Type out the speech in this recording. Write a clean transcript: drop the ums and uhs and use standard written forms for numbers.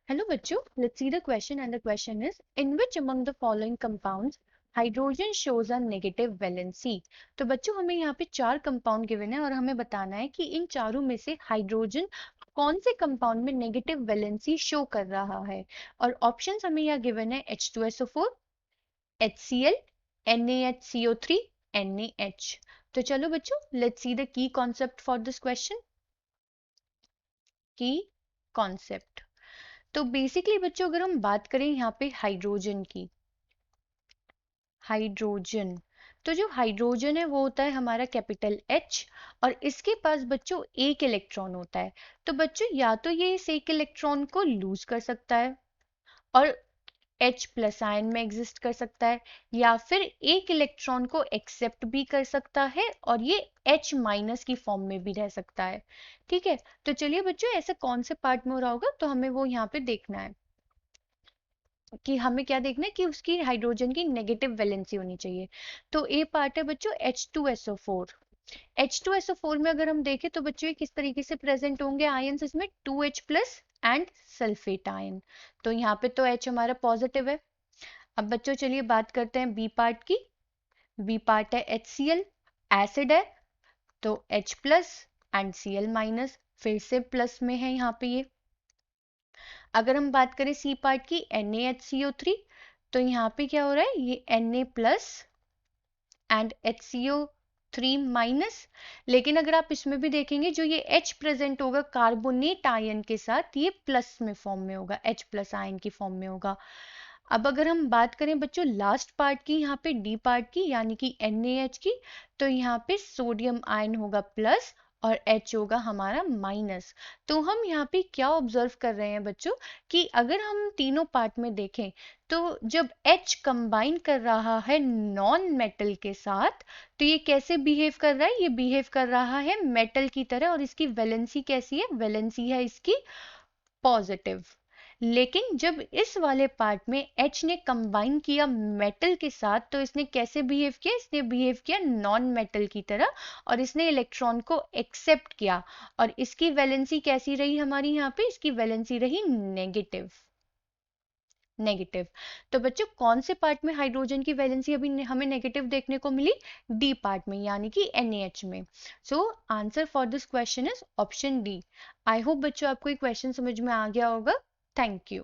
Hello बच्चों, let's see the question and the question is in which among the following compounds hydrogen shows a negative valency। तो बच्चों हमें यहाँ पे चार कंपाउंड गिवन है और हमें बताना है कि इन चारों में से हाइड्रोजन कौन से कंपाउंड में नेगेटिव वैलेंसी शो कर रहा है। और ऑप्शंस हमें यहाँ गिवन है H2SO4, HCl, NaHCO3, NaH। तो चलो बच्चों let's see the key concept for this question. की कॉन्सेप्ट, तो बेसिकली बच्चों अगर हम बात करें यहाँ पे हाइड्रोजन की, हाइड्रोजन, तो जो हाइड्रोजन है वो होता है हमारा कैपिटल H और इसके पास बच्चों एक इलेक्ट्रॉन होता है। तो बच्चों या तो ये इस एक इलेक्ट्रॉन को लूज कर सकता है और H प्लस आयन में एग्जिस्ट कर सकता है, या फिर एक इलेक्ट्रॉन को एक्सेप्ट भी कर सकता है और ये H माइनस की फॉर्म में भी रह सकता है। ठीक है, तो चलिए बच्चों ऐसे कौन से पार्ट में हो रहा होगा तो हमें वो यहाँ पे देखना है कि हमें क्या देखना है कि उसकी हाइड्रोजन की नेगेटिव वैलेंसी होनी चाहिए। तो ए पार्ट है बच्चों H2SO4। H2SO4 में अगर हम देखें तो बच्चों ये किस तरीके से प्रेजेंट होंगे आयंस, इसमें 2H plus and sulphate ion. तो यहाँ पे तो H हमारा पॉजिटिव है। अब बच्चों चलिए बात करते हैं बी पार्ट की। बी पार्ट है HCl, एसिड है, तो H plus and Cl minus, फिर से प्लस में है यहाँ पे ये। अगर हम बात करें सी पार्ट की NaHCO3, तो यहाँ पे क्या हो रहा है, ये Na plus and HCO3 minus. लेकिन अगर आप इसमें भी देखेंगे जो ये H प्रेजेंट होगा कार्बोनेट आयन के साथ ये प्लस में फॉर्म में होगा, H प्लस आयन की फॉर्म में होगा। अब अगर हम बात करें बच्चों लास्ट पार्ट की, यहाँ पे डी पार्ट की यानी कि NaH की, तो यहाँ पे सोडियम आयन होगा प्लस और H होगा हमारा माइनस। तो हम यहाँ पे क्या ऑब्जर्व कर रहे हैं बच्चों कि अगर हम तीनों पार्ट में देखें तो जब H कंबाइन कर रहा है नॉन मेटल के साथ तो ये कैसे बिहेव कर रहा है, ये बिहेव कर रहा है मेटल की तरह और इसकी वैलेंसी कैसी है, वैलेंसी है इसकी पॉजिटिव। लेकिन जब इस वाले पार्ट में H ने कंबाइन किया मेटल के साथ तो इसने कैसे बिहेव किया, इसने बिहेव किया नॉन मेटल की तरह और इसने इलेक्ट्रॉन को एक्सेप्ट किया और इसकी वैलेंसी कैसी रही हमारी, यहाँ पे इसकी वैलेंसी रही नेगेटिव। नेगेटिव। तो बच्चों कौन से पार्ट में हाइड्रोजन की वैलेंसी अभी हमें नेगेटिव देखने को मिली, डी पार्ट में यानी कि NaH में। So answer for this question is option D. I hope बच्चों आपको ये क्वेश्चन समझ में आ गया होगा। Thank you.